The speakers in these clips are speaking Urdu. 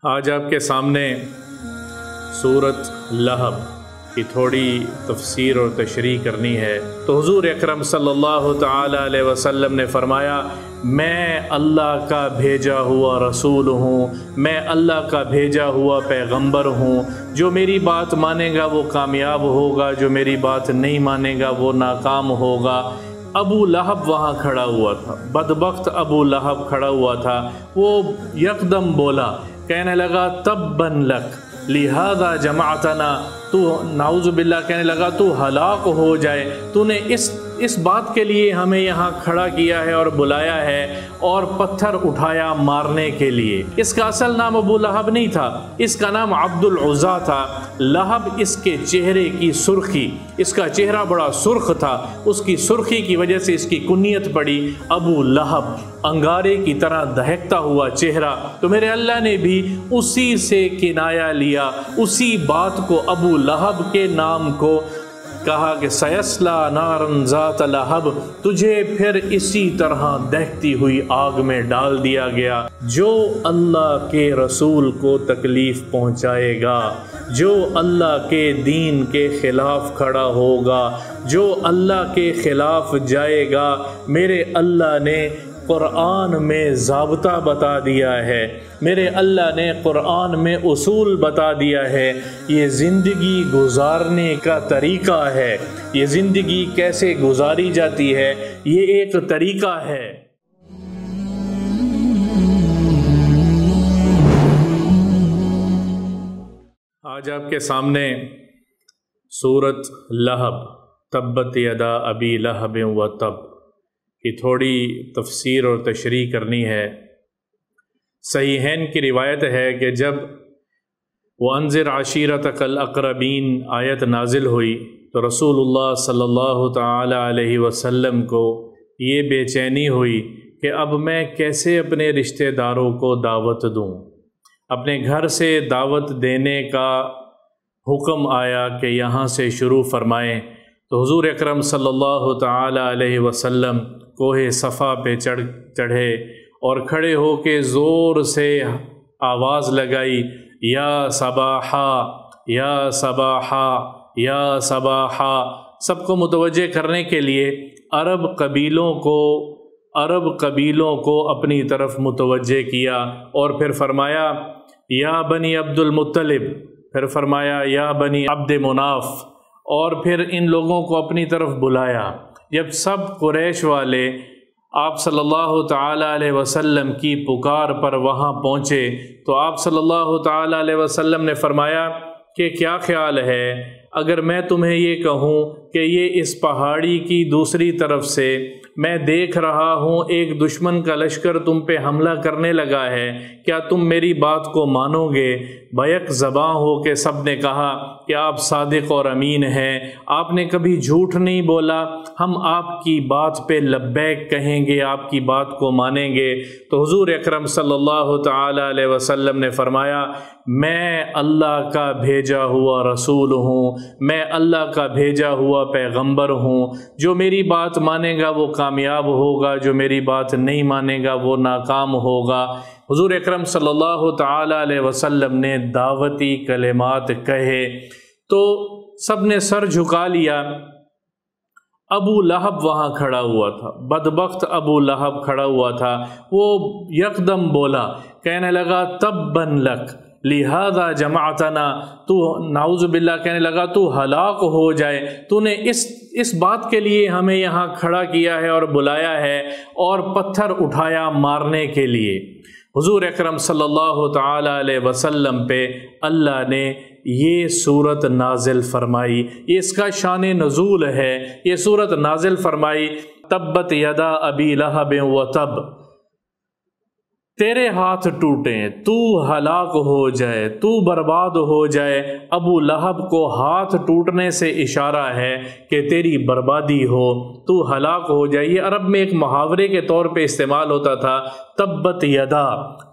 آج آپ کے سامنے سورت لہب کی تھوڑی تفسیر اور تشریح کرنی ہے۔ تو حضور اکرم صلی اللہ تعالی علیہ وسلم نے فرمایا، میں اللہ کا بھیجا ہوا رسول ہوں، میں اللہ کا بھیجا ہوا پیغمبر ہوں۔ جو میری بات مانے گا وہ کامیاب ہوگا، جو میری بات نہیں مانے گا وہ ناکام ہوگا۔ ابو لہب وہاں کھڑا ہوا تھا، بدبخت ابو لہب کھڑا ہوا تھا۔ وہ یکدم بولا، کہنے لگا تباً لک لہذا جمعتنا، تو نعوذ باللہ کہنے لگا تو ہلاک ہو جائے، تو نے اس بات کے لیے ہمیں یہاں کھڑا کیا ہے اور بلایا ہے اور پتھر اٹھایا مارنے کے لیے۔ اس کا اصل نام ابو لہب نہیں تھا، اس کا نام عبد العزیٰ تھا۔ لہب اس کے چہرے کی سرخی، اس کا چہرہ بڑا سرخ تھا، اس کی سرخی کی وجہ سے اس کی کنیت پڑی ابو لہب، انگارے کی طرح دہکتا ہوا چہرہ۔ تو میرے اللہ نے بھی اسی سے کنایا لیا، اسی بات کو ابو لہب کے نام کو کہا کہ سیصلی نارا ذات لہب، تجھے پھر اسی طرح دہکتی ہوئی آگ میں ڈال دیا گیا۔ جو اللہ کے رسول کو تکلیف پہنچائے گا، جو اللہ کے دین کے خلاف کھڑا ہوگا، جو اللہ کے خلاف جائے گا، میرے اللہ نے قرآن میں ضابطہ بتا دیا ہے، میرے اللہ نے قرآن میں اصول بتا دیا ہے۔ یہ زندگی گزارنے کا طریقہ ہے، یہ زندگی کیسے گزاری جاتی ہے، یہ ایک طریقہ ہے۔ آج آپ کے سامنے سورت لہب، تبت یدا ابی لہب و تب کی تھوڑی تفسیر اور تشریح کرنی ہے۔ صحیحین کی روایت ہے کہ جب وَأَنذِرْ عَشِيرَتَكَ الْأَقْرَبِينَ آیت نازل ہوئی تو رسول اللہ صلی اللہ تعالی علیہ وسلم کو یہ بے چینی ہوئی کہ اب میں کیسے اپنے رشتہ داروں کو دعوت دوں۔ اپنے گھر سے دعوت دینے کا حکم آیا کہ یہاں سے شروع فرمائیں۔ تو حضور اکرم صلی اللہ تعالی علیہ وسلم کوہ صفا پہ چڑھے اور کھڑے ہو کے زور سے آواز لگائی، یا صباحا یا صباحا یا صباحا، سب کو متوجہ کرنے کے لیے عرب قبیلوں کو اپنی طرف متوجہ کیا، اور پھر فرمایا یا بنی عبد المطلب، پھر فرمایا یا بنی عبد مناف، اور پھر ان لوگوں کو اپنی طرف بلایا۔ جب سب قریش والے آپ صلی اللہ تعالی علیہ وسلم کی پکار پر وہاں پہنچے تو آپ صلی اللہ تعالی علیہ وسلم نے فرمایا کہ کیا خیال ہے اگر میں تمہیں یہ کہوں کہ یہ اس پہاڑی کی دوسری طرف سے میں دیکھ رہا ہوں ایک دشمن کا لشکر تم پہ حملہ کرنے لگا ہے، کیا تم میری بات کو مانو گے؟ بیک زباں ہو کے سب نے کہا کہ آپ صادق اور امین ہیں، آپ نے کبھی جھوٹ نہیں بولا، ہم آپ کی بات پہ لبیک کہیں گے، آپ کی بات کو مانیں گے۔ تو حضور اکرم صلی اللہ تعالی علیہ وسلم نے فرمایا، میں اللہ کا بھیجا ہوا رسول ہوں، میں اللہ کا بھیجا ہوا پیغمبر ہوں۔ جو میری بات مانے گا وہ کامیاب ہوگا، جو میری بات نہیں مانے گا وہ ناکام ہوگا۔ حضور اکرم صلی اللہ تعالی علیہ وسلم نے دعوتی کلمات کہے تو سب نے سر جھکا لیا۔ ابو لہب وہاں کھڑا ہوا تھا، بدبخت ابو لہب کھڑا ہوا تھا۔ وہ یکدم بولا، کہنے لگا تباً لک لہذا جمعتنا، تو نعوذ باللہ کہنے لگا تو ہلاک ہو جائے، تو نے اس بات کے لیے ہمیں یہاں کھڑا کیا ہے اور بلایا ہے اور پتھر اٹھایا مارنے کے لیے۔ حضور اکرم صلی اللہ تعالی علیہ وسلم پہ اللہ نے یہ صورت نازل فرمائی، یہ اس کا شان نزول ہے۔ یہ صورت نازل فرمائی، تبت یدا ابی لہب و تب، تیرے ہاتھ ٹوٹیں، تو ہلاک ہو جائے، تو برباد ہو جائے۔ ابو لہب کو ہاتھ ٹوٹنے سے اشارہ ہے کہ تیری بربادی ہو، تو ہلاک ہو جائے۔ یہ عرب میں ایک محاورے کے طور پہ استعمال ہوتا تھا، تبت یدا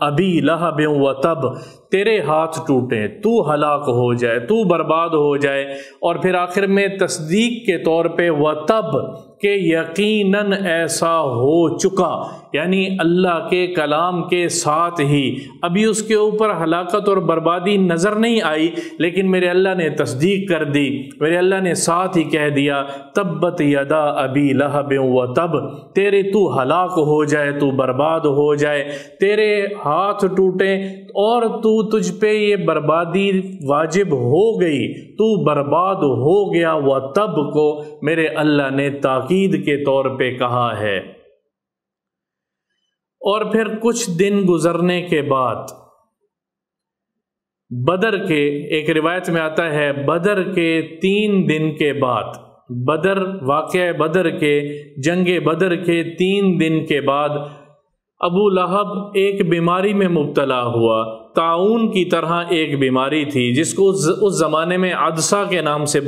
ابی لہب و تب، تیرے ہاتھ ٹوٹیں، تو ہلاک ہو جائے، تو برباد ہو جائے۔ اور پھر آخر میں تصدیق کے طور پہ و تب، کہ یقیناً ایسا ہو چکا، یعنی اللہ کے کلام کے ساتھ ہی ابھی اس کے اوپر ہلاکت اور بربادی نظر نہیں آئی، لیکن میرے اللہ نے تصدیق کر دی، میرے اللہ نے ساتھ ہی کہہ دیا تبت یدا ابی لہب و تب، تیرے تو ہلاک ہو جائے، تو برباد ہو جائے، تیرے ہاتھ ٹوٹے اور تجھ پہ یہ بربادی واجب ہو گئی، تو برباد ہو گیا، و تب کو میرے اللہ نے تاکید کے طور پہ کہا ہے۔ اور پھر کچھ دن گزرنے کے بعد بدر کے، ایک روایت میں آتا ہے بدر کے 3 دن کے بعد، بدر واقعہ بدر کے، جنگ بدر کے 3 دن کے بعد ابو لہب ایک بیماری میں مبتلا ہوا، طاعون کی طرح ایک بیماری تھی جس کو اس زمانے میں عدسہ کے نام سے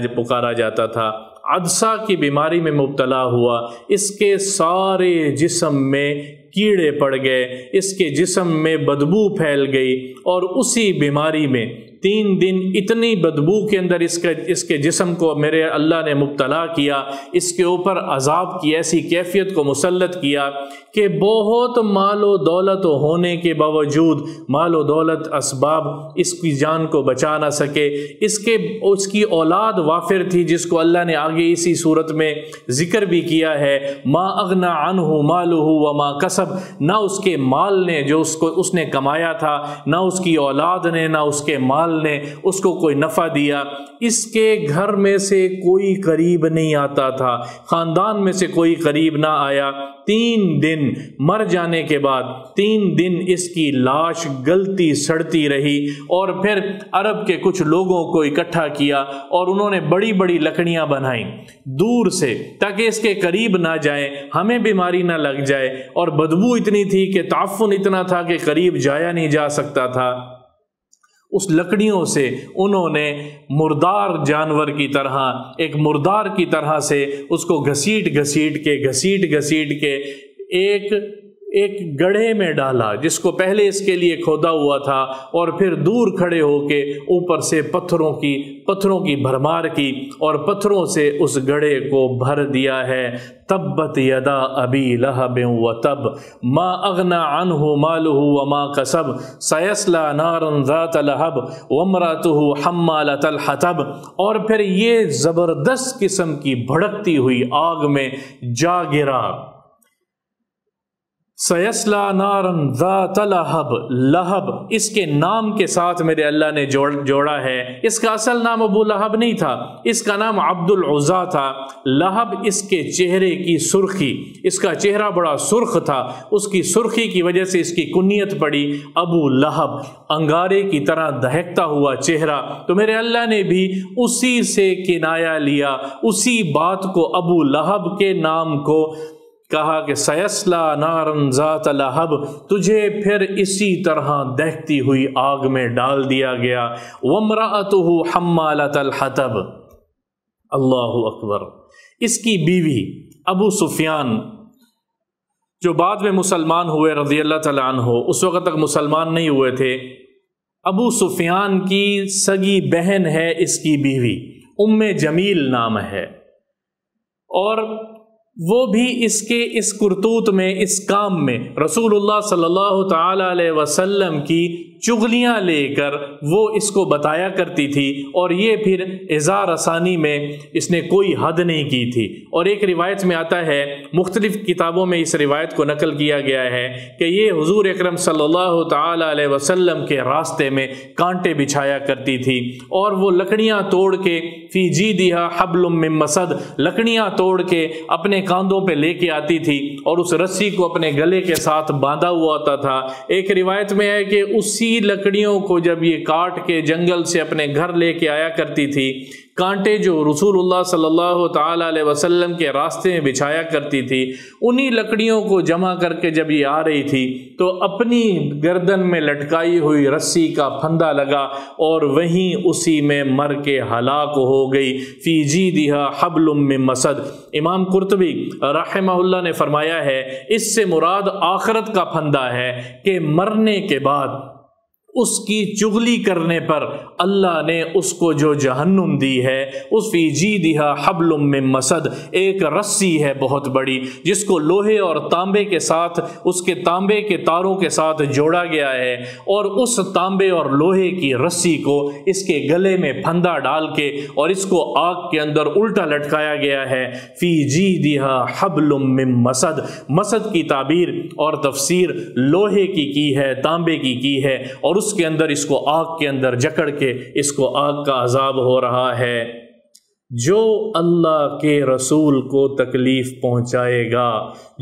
پکارا جاتا تھا۔ عدسہ کی بیماری میں مبتلا ہوا، اس کے سارے جسم میں کیڑے پڑ گئے، اس کے جسم میں بدبو پھیل گئی، اور اسی بیماری میں 3 دن اتنی بدبو کے اندر اس کے جسم کو میرے اللہ نے مبتلا کیا، اس کے اوپر عذاب کی ایسی کیفیت کو مسلط کیا کہ بہت مال و دولت ہونے کے باوجود، مال و دولت اسباب اس کی جان کو بچا نہ سکے۔ اس کی اولاد وافر تھی جس کو اللہ نے آگے اسی صورت میں ذکر بھی کیا ہے، ما اغنا عنہ مالہ وما کسب، نہ اس کے مال نے جو اس نے کمایا تھا، نہ اس کی اولاد نے، نہ اس کے مال نے اس کو کوئی نفع دیا۔ اس کے گھر میں سے کوئی قریب نہیں آتا تھا، خاندان میں سے کوئی قریب نہ آیا۔ 3 دن مر جانے کے بعد 3 دن اس کی لاش گلتی سڑتی رہی، اور پھر عرب کے کچھ لوگوں کو اکٹھا کیا اور انہوں نے بڑی بڑی لکڑیاں بنائیں دور سے تاکہ اس کے قریب نہ جائیں، ہمیں بیماری نہ لگ جائے، اور بدبو اتنی تھی کہ تعفن اتنا تھا کہ قریب جایا نہیں جا سکتا تھا۔ اس لکڑیوں سے انہوں نے مردار جانور کی طرح، ایک مردار کی طرح سے اس کو گھسیٹ گھسیٹ کے ایک گڑھے میں ڈالا جس کو پہلے اس کے لیے کھودا ہوا تھا، اور پھر دور کھڑے ہو کے اوپر سے پتھروں کی بھرمار کی اور پتھروں سے اس گڑھے کو بھر دیا ہے۔ تبت یدا ابی لہب و تب ما اغنا عنہ مالہ وما کسب سیصلی نارا ذات لہب وامرأتہ حمالۃ الحطب، اور پھر یہ زبردست قسم کی بھڑکتی ہوئی آگ میں جا گرا۔ سیصلی نارا ذات لہب، لہب اس کے نام کے ساتھ میرے اللہ نے جوڑا ہے۔ اس کا اصل نام ابو لہب نہیں تھا، اس کا نام عبد العزیٰ تھا۔ لہب اس کے چہرے کی سرخی، اس کا چہرہ بڑا سرخ تھا، اس کی سرخی کی وجہ سے اس کی کنیت پڑی ابو لہب، انگارے کی طرح دہکتا ہوا چہرہ۔ تو میرے اللہ نے بھی اسی سے کنایا لیا، اسی بات کو ابو لہب کے نام کو کہا کہ سیصلی نارا ذات لہب، تجھے پھر اسی طرح دہکتی ہوئی آگ میں ڈال دیا گیا۔ وامرأتہ حمالۃ الحطب، اللہ اکبر۔ اس کی بیوی ابو سفیان جو بعد میں مسلمان ہوئے رضی اللہ تعالیٰ عنہ، اس وقت تک مسلمان نہیں ہوئے تھے، ابو سفیان کی سگی بہن ہے اس کی بیوی، جمیل نام ہے، اور وہ بھی اس کرتوت میں، اس کام میں رسول اللہ صلی اللہ تعالی علیہ وسلم کی چغلیاں لے کر وہ اس کو بتایا کرتی تھی، اور یہ پھر اذا رسانی میں اس نے کوئی حد نہیں کی تھی۔ اور ایک روایت میں آتا ہے، مختلف کتابوں میں اس روایت کو نقل کیا گیا ہے کہ یہ حضور اکرم صلی اللہ تعالی علیہ وسلم کے راستے میں کانٹے بچھایا کرتی تھی، اور وہ لکڑیاں توڑ کے فی جیدہا حبل من مسد، لکڑیاں توڑ کے اپنے کاندھوں پہ لے کے آتی تھی اور اس رسی کو اپنے گلے کے ساتھ باندھا ہوا ہوتا تھا۔ ایک روایت میں ہے کہ اسی لکڑیوں کو جب یہ کاٹ کے جنگل سے اپنے گھر لے کے آیا کرتی تھی، کانٹے جو رسول اللہ صلی اللہ تعالی علیہ وسلم کے راستے میں بچھایا کرتی تھی، انہی لکڑیوں کو جمع کر کے جب یہ آ رہی تھی تو اپنی گردن میں لٹکائی ہوئی رسی کا پھندا لگا اور وہیں اسی میں مر کے ہلاک ہو گئی۔ فی جیدہا حبل من مسد۔ امام قرطبی رحمہ اللہ نے فرمایا ہے اس سے مراد آخرت کا پھندا ہے کہ مرنے کے بعد اس کی چغلی کرنے پر اللہ نے اس کو جو جہنم دی ہے، اس فی جیدہا حبل من مسد، ایک رسی ہے بہت بڑی جس کو لوہے اور تانبے کے ساتھ، اس کے تانبے کے تاروں کے ساتھ جوڑا گیا ہے، اور اس تانبے اور لوہے کی رسی کو اس کے گلے میں پھندا ڈال کے اور اس کو آگ کے اندر الٹا لٹکایا گیا ہے۔ فی جیدہا حبل من مسد، مسد کی تعبیر اور تفسیر لوہے کی ہے، تانبے کی ہے، اور اس کے اندر اس کو آگ کے اندر جکڑ کے اس کو آگ کا عذاب ہو رہا ہے۔ جو اللہ کے رسول کو تکلیف پہنچائے گا،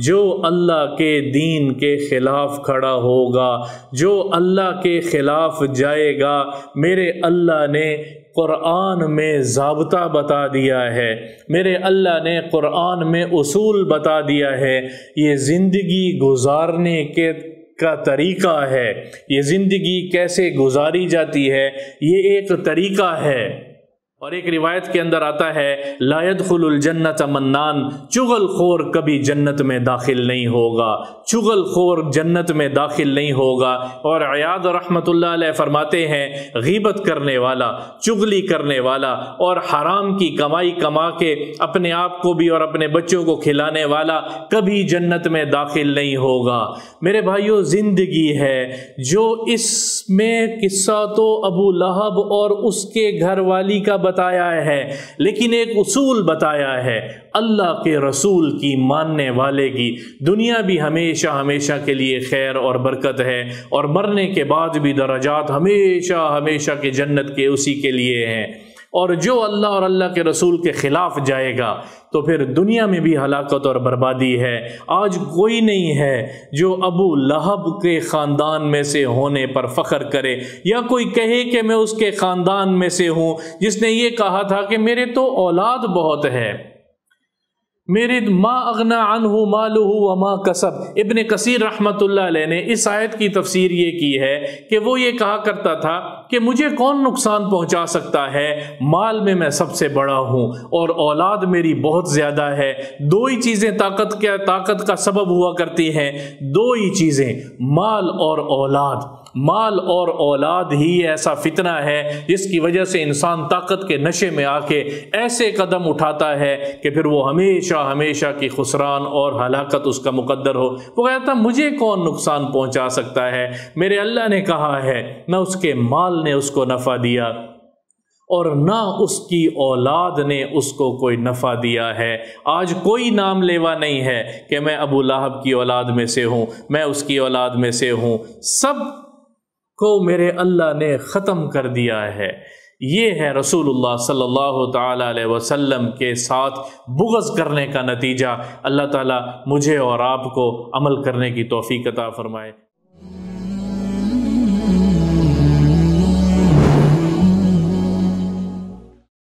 جو اللہ کے دین کے خلاف کھڑا ہوگا، جو اللہ کے خلاف جائے گا، میرے اللہ نے قرآن میں ضابطہ بتا دیا ہے، میرے اللہ نے قرآن میں اصول بتا دیا ہے، یہ زندگی گزارنے کا طریقہ ہے، یہ زندگی کیسے گزاری جاتی ہے، یہ ایک طریقہ ہے۔ اور ایک روایت کے اندر آتا ہے لا يدخل الجنت منان، چغل خور کبھی جنت میں داخل نہیں ہوگا، چغل خور جنت میں داخل نہیں ہوگا۔ اور عیاض رحمۃ اللہ علیہ فرماتے ہیں غیبت کرنے والا، چغلی کرنے والا اور حرام کی کمائی کما کے اپنے آپ کو بھی اور اپنے بچوں کو کھلانے والا کبھی جنت میں داخل نہیں ہوگا۔ میرے بھائیو، زندگی ہے جو اس میں قصہ تو ابو لہب اور اس کے گھر والی کا بتایا ہے، لیکن ایک اصول بتایا ہے، اللہ کے رسول کی ماننے والے کی دنیا بھی ہمیشہ ہمیشہ کے لیے خیر اور برکت ہے، اور مرنے کے بعد بھی درجات ہمیشہ ہمیشہ کے جنت کے اسی کے لیے ہیں۔ اور جو اللہ اور اللہ کے رسول کے خلاف جائے گا تو پھر دنیا میں بھی ہلاکت اور بربادی ہے۔ آج کوئی نہیں ہے جو ابو لہب کے خاندان میں سے ہونے پر فخر کرے، یا کوئی کہے کہ میں اس کے خاندان میں سے ہوں، جس نے یہ کہا تھا کہ میرے تو اولاد بہت ہے، میرے ما اغنا عنہ مالہ وما کسب۔ ابن کثیر رحمۃ اللہ علیہ نے اس آیت کی تفسیر یہ کی ہے کہ وہ یہ کہا کرتا تھا کہ مجھے کون نقصان پہنچا سکتا ہے، مال میں سب سے بڑا ہوں اور اولاد میری بہت زیادہ ہے۔ دو ہی چیزیں طاقت کا سبب ہوا کرتی ہیں، دو ہی چیزیں، مال اور اولاد۔ مال اور اولاد ہی ایسا فتنہ ہے جس کی وجہ سے انسان طاقت کے نشے میں آ کے ایسے قدم اٹھاتا ہے کہ پھر وہ ہمیشہ ہمیشہ کی خسران اور ہلاکت اس کا مقدر ہو۔ وہ کہتا مجھے کون نقصان پہنچا سکتا ہے، میرے اللہ نے کہا ہے، نہ اس کے مال نے اس کو نفع دیا اور نہ اس کی اولاد نے اس کو کوئی نفع دیا ہے۔ آج کوئی نام لیوا نہیں ہے کہ میں ابو لہب کی اولاد میں سے ہوں، میں اس کی اولاد میں سے ہوں، سب کو میرے اللہ نے ختم کر دیا ہے۔ یہ ہے رسول اللہ صلی اللہ تعالی علیہ وسلم کے ساتھ بغض کرنے کا نتیجہ۔ اللہ تعالیٰ مجھے اور آپ کو عمل کرنے کی توفیق عطا فرمائے۔